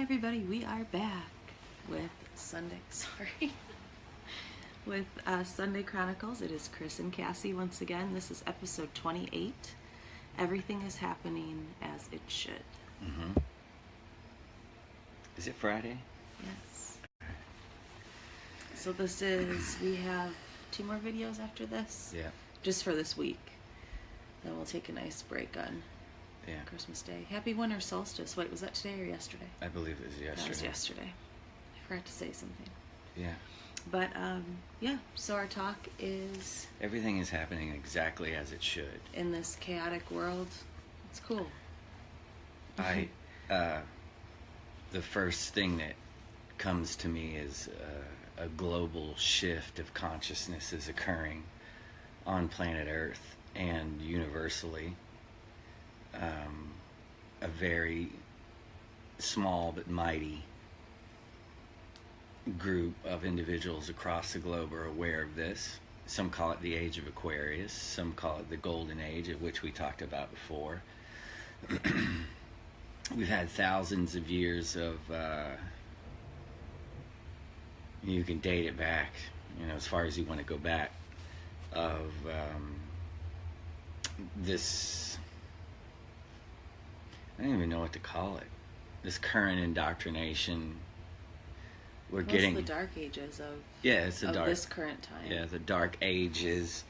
Hi everybody, we are back with SONday, with SONday Chronicles. It is Chris and Cassie once again. This is episode 28. Everything is happening as it should. Mm-hmm. Is it Friday? Yes. So this is, we have 2 more videos after this. Yeah. Just for this week. Then we'll take a nice break on Christmas Day. Happy winter solstice. Wait, was that today or yesterday? I believe it was yesterday. That was yesterday. I forgot to say something. Yeah. But, yeah, so our talk is... Everything is happening exactly as it should. In this chaotic world. It's cool. The first thing that comes to me is a global shift of consciousness is occurring on planet Earth and universally. A very small but mighty group of individuals across the globe are aware of this. Some call it the Age of Aquarius. Some call it the Golden Age, of which we talked about before. We've had thousands of years of, you can date it back, as far as you want to go back, of this, I don't even know what to call it, this current indoctrination. We're getting the dark ages of it's the dark, this current time. Yeah, the dark ages,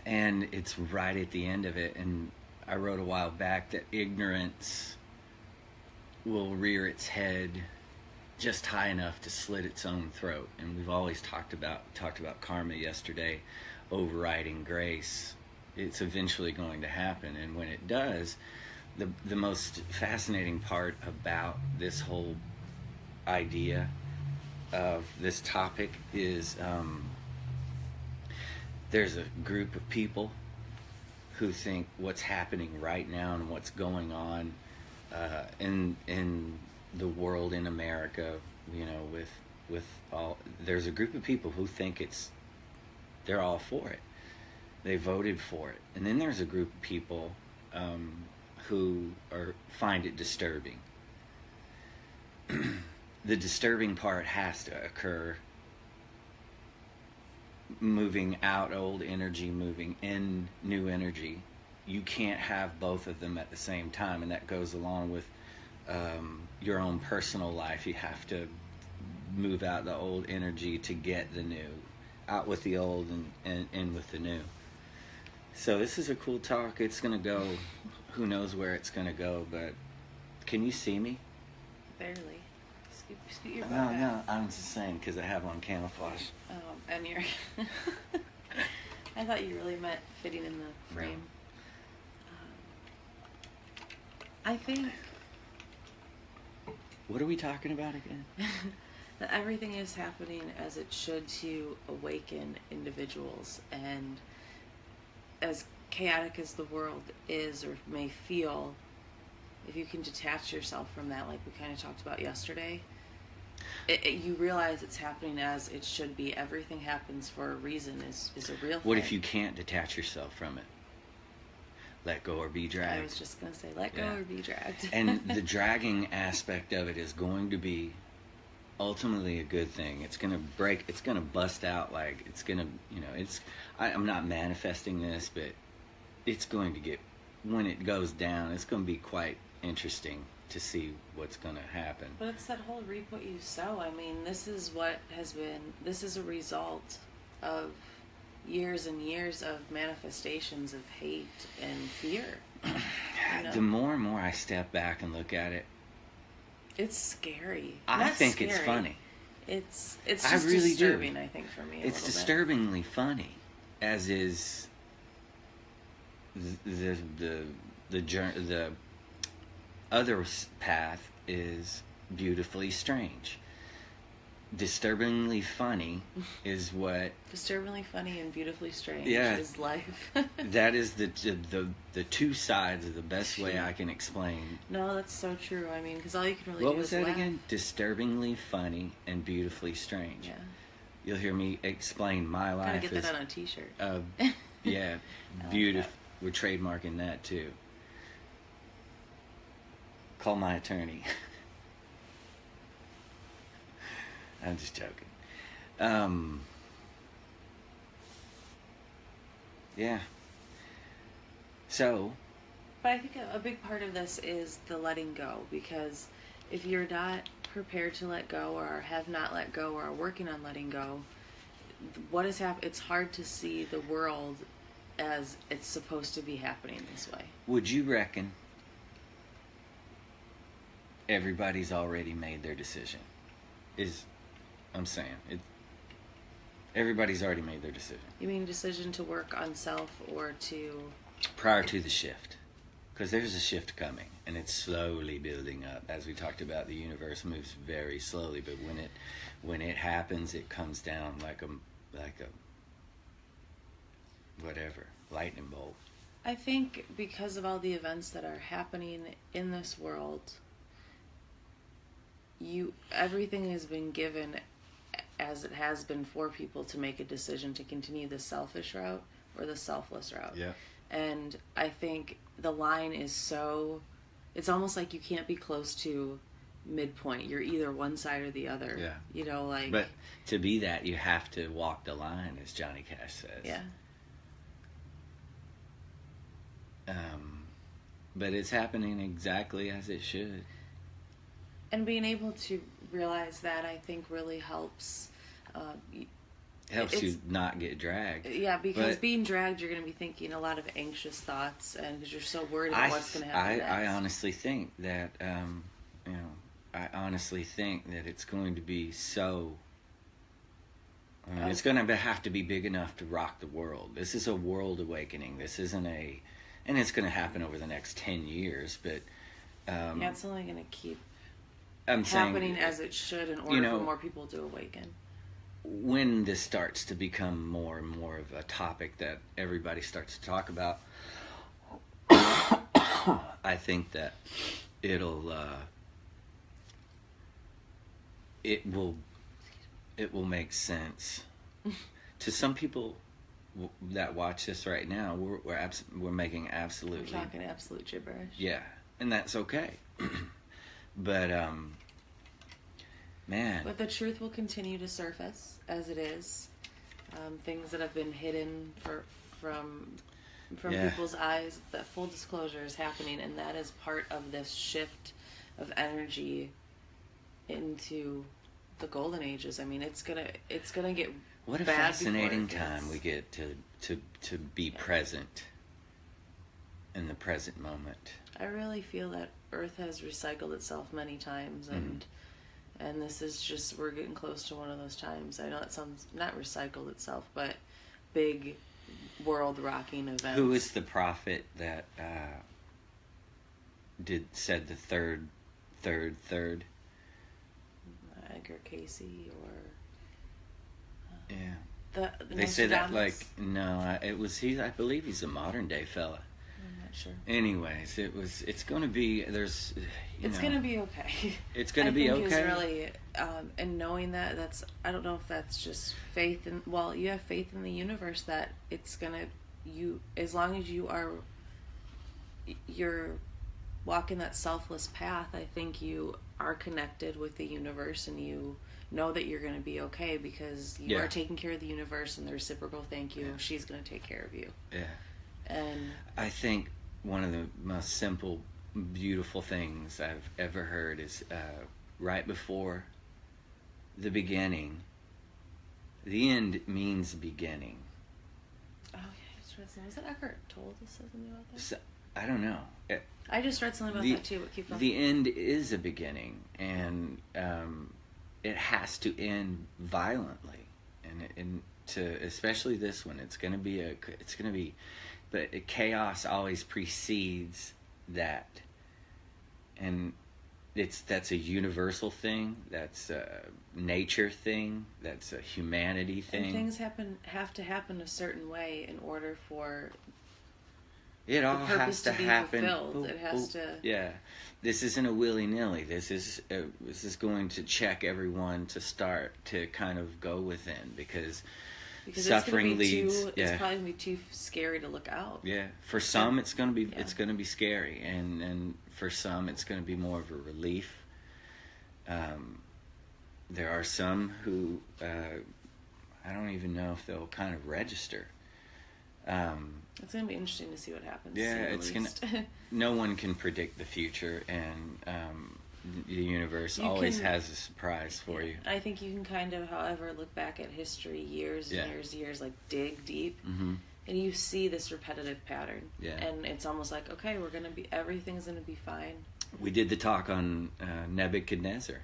and it's right at the end of it. And I wrote a while back that ignorance will rear its head just high enough to slit its own throat. And we've always talked about karma yesterday, overriding grace. It's eventually going to happen, and when it does, the most fascinating part about this whole idea of this topic is there's a group of people who think what's happening right now and what's going on in the world, in America, with all, there's a group of people who think they're all for it. They voted for it. And then there's a group of people who find it disturbing. The disturbing part has to occur, moving out old energy, moving in new energy. You can't have both of them at the same time, and that goes along with your own personal life. You have to move out the old energy to get the new, out with the old and in with the new. So this is a cool talk. It's going to go, who knows where it's going to go, but can you see me? Barely. Scoot your butt back. No, I'm just saying because I have on camouflage. And you're... I thought you really meant fitting in the frame. No. I think... What are we talking about again? That everything is happening as it should to awaken individuals, and as chaotic as the world is or may feel, if you can detach yourself from that, like we kind of talked about yesterday, you realize it's happening as it should be. Everything happens for a reason is a real thing. What if you can't detach yourself from it? Let go or be dragged. I was just going to say, let go or be dragged. And the dragging aspect of it is going to be ultimately a good thing. It's going to break, it's going to bust out, like it's going to, I'm not manifesting this, but it's going to get, when it goes down, it's going to be quite interesting to see what's going to happen. But it's that whole reap what you sow. I mean, this is a result of years and years of manifestations of hate and fear. The more and more I step back and look at it, it's scary. I think it's funny. It's just really disturbing, I think, for me. It's disturbingly funny, as is the other path is beautifully strange. Disturbingly funny is what... Disturbingly funny and beautifully strange is life. That is the two sides of the best way I can explain. No, that's so true. I mean, because all you can really do is laugh. What was that again? Disturbingly funny and beautifully strange. Yeah. You'll hear me explain my life. Gotta get that on a t-shirt. Yeah, beautiful. We're trademarking that too. Call my attorney. I'm just joking. Yeah. So. But I think a big part of this is the letting go, because if you're not prepared to let go, or have not let go, or are working on letting go, what is it's hard to see the world as it's supposed to be happening this way. Would you reckon everybody's already made their decision? I'm saying it. Everybody's already made their decision. You mean decision to work on self, or to... Prior to the shift. Because there's a shift coming, and it's slowly building up. As we talked about, the universe moves very slowly, but when it happens, it comes down like a whatever, lightning bolt. I think because of all the events that are happening in this world, everything has been given as it has been for people to make a decision to continue the selfish route or the selfless route. Yeah. And I think the line is it's almost like you can't be close to midpoint. You're either one side or the other. Yeah. You know, like... But to be that, you have to walk the line, as Johnny Cash says. Yeah. But it's happening exactly as it should. And being able to realize that, I think, really helps. Helps you not get dragged. Yeah, because being dragged, you're going to be thinking a lot of anxious thoughts, and because you're so worried about what's going to happen next. I honestly think that, it's going to be so... it's going to have to be big enough to rock the world. This is a world awakening. This isn't a... And it's going to happen over the next 10 years, but... it's only going to keep happening as it should in order for more people to awaken. When this starts to become more and more of a topic that everybody starts to talk about, I think that it will make sense to some people that watch this right now. We're making absolutely... We're talking absolute gibberish. Yeah, and that's okay. But man. But the truth will continue to surface as it is. Things that have been hidden from people's eyes. That full disclosure is happening, and that is part of this shift of energy into the golden ages. I mean, it's gonna get... What a fascinating time we get to be present in the present moment. I really feel that Earth has recycled itself many times, and this is just, we're getting close to one of those times. I know that sounds, not recycled itself, but big world-rocking events. Who is the prophet that said the third? Edgar Casey or... yeah. They say that it was he. I believe he's a modern day fella. I'm not sure. Anyways, it's going to be it's going to be okay. It's going to be okay. I think is really and knowing that's, I don't know if that's just faith in, well, you have faith in the universe that it's going to, as long as you're walking that selfless path, I think you are connected with the universe, and you know that you're going to be okay because you are taking care of the universe, and the reciprocal thank you, she's going to take care of you. Yeah. And I think one of the most simple, beautiful things I've ever heard is right before the beginning, the end means beginning. Oh, yeah, I just read something. Was that Eckhart Tolle that said something about that? So, I don't know. I just read something about that too, but keep going. The end is a beginning, and it has to end violently, and especially this one, it's going to be, but chaos always precedes that, and that's a universal thing, that's a nature thing, that's a humanity thing. And things have to happen a certain way in order for it all has to happen. It has to. Yeah, this isn't a willy-nilly. This is going to check everyone to start to kind of go within, because suffering leads. It's probably gonna be too scary to look out. Yeah, for some it's gonna be it's gonna be scary, and for some it's gonna be more of a relief. there are some who I don't even know if they'll kind of register. It's going to be interesting to see what happens. Yeah, it's going to... No one can predict the future, and the universe always has a surprise for you. I think you can kind of, however, look back at history years and years, like dig deep, and you see this repetitive pattern. Yeah. And it's almost like, okay, everything's going to be fine. We did the talk on Nebuchadnezzar.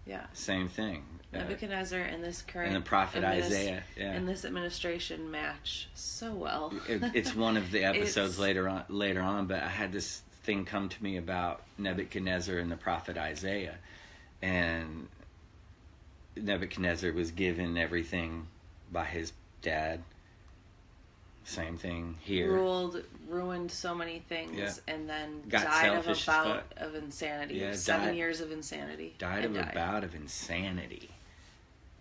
Yeah. Same thing. Nebuchadnezzar and this current... And the prophet Isaiah. Yeah. And this administration match so well. It's one of the episodes later on, but I had this thing come to me about Nebuchadnezzar and the prophet Isaiah. And Nebuchadnezzar was given everything by his dad. Same thing here. Ruined so many things, and then got died of a bout of insanity. Yeah, 7 years of insanity. Died of a bout of insanity.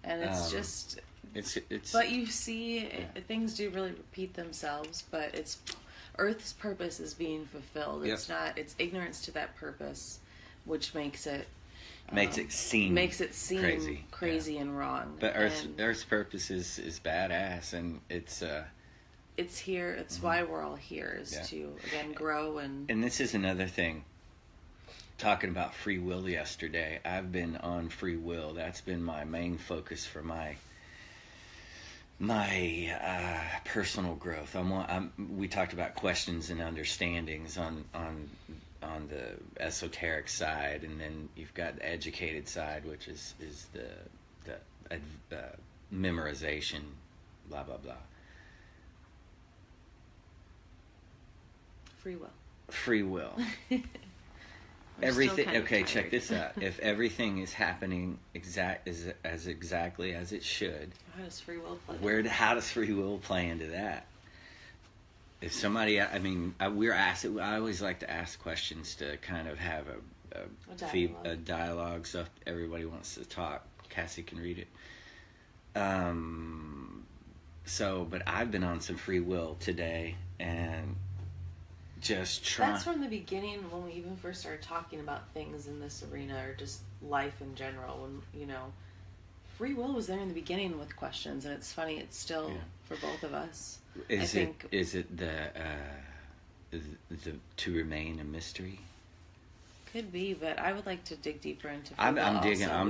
And it's just... It's. But you see, things do really repeat themselves, but it's... Earth's purpose is being fulfilled. It's not... It's ignorance to that purpose, which makes it... Makes it seem crazy and wrong. But Earth's purpose is badass, and it's... It's here. It's why we're all here, is to, again, grow and... And this is another thing. Talking about free will yesterday, I've been on free will. That's been my main focus for my personal growth. We talked about questions and understandings on the esoteric side, and then you've got the educated side, which is the memorization, blah, blah, blah. Free will. Everything. Okay, check this out. If everything is happening exactly as it should, how does free will play? How does free will play into that? If somebody, I always like to ask questions to kind of have a dialogue, so if everybody wants to talk, Cassie can read it. But I've been on some free will today, and just trying. That's from the beginning, when we even first started talking about things in this arena, or just life in general. When free will was there in the beginning with questions, and it's funny, it's still for both of us. Is it the to remain a mystery? Could be, but I would like to dig deeper into free I'm will.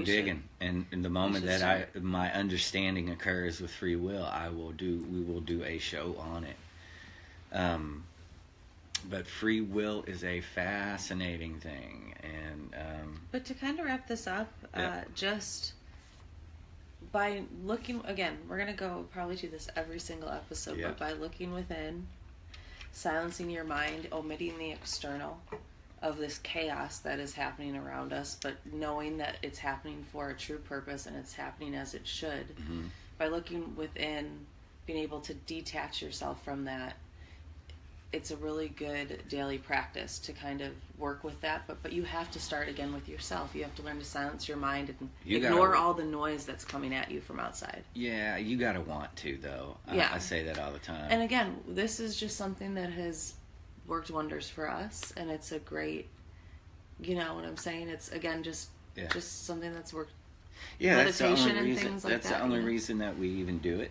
digging, and in the moment that my understanding occurs with free will, we will do a show on it. But free will is a fascinating thing, and but to kind of wrap this up, just by looking again, we're gonna probably do this every single episode, but by looking within, silencing your mind, omitting the external of this chaos that is happening around us, but knowing that it's happening for a true purpose and it's happening as it should. By looking within, being able to detach yourself from that, it's a really good daily practice to kind of work with that, but you have to start again with yourself. You have to learn to silence your mind and ignore all the noise that's coming at you from outside. Yeah, you gotta want to, though. I say that all the time. And again, this is just something that has worked wonders for us, and it's a great, you know what I'm saying? It's, again, just something that's worked. Yeah, meditation and things like that. That's the only reason that we even do it.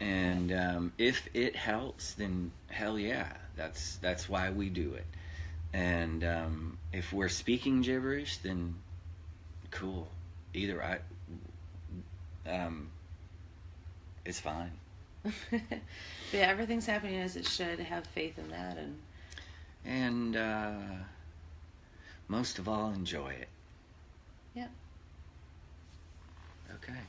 And if it helps, then hell yeah. That's why we do it. And if we're speaking gibberish, then cool. Either it's fine. Yeah, everything's happening as it should. Have faith in that, and most of all, enjoy it. Yeah. Okay.